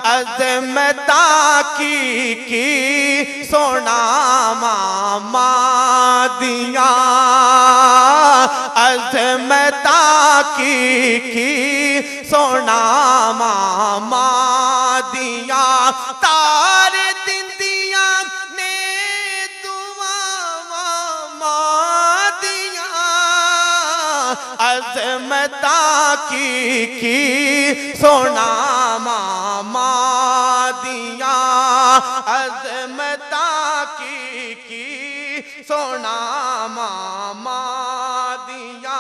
अज़मता की सोना मामा दिया अज़मता की सोना मामा दिया तारे दिन दिया ने दुआ मामा दिया अज़मता की सोना मामा दिया अज़मता की सोना मामा दिया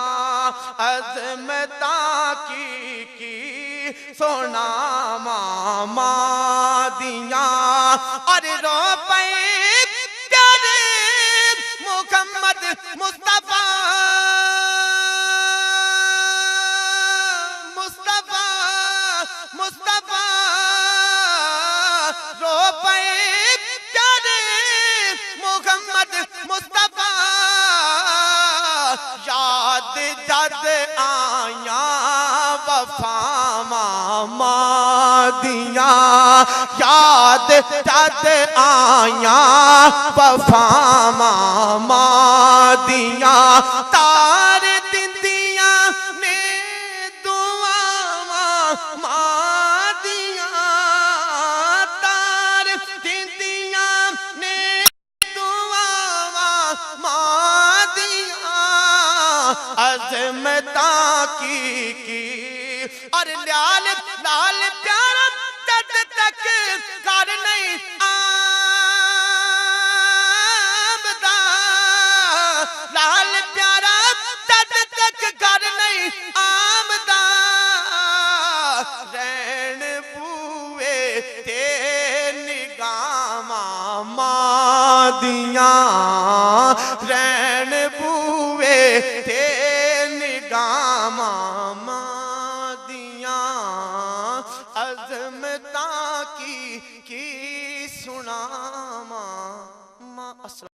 अज़मता की सोना मामा दिया और रो पे प्यारे मुहम्मद मुस्तफा मुस्तफा मुस्तफा रो पे प्यारे मुहम्मद मुस्तफा याद जद आया वफा मामा दिया याद जद आया वफा मामा दिया तारे दिन दिया ने दुआ मामा दिया तारे दिन दिया ने दुआ मामा दिया अज़मता की और लाल लाल प्यारा जद तक कर नहीं आमदा लाल प्यारा जद तक कर नहीं आमदा रैन बुए ते निगाह मामा दिया रैन बुए ते निगाह मामा दिया अज़मता की सुना मामा।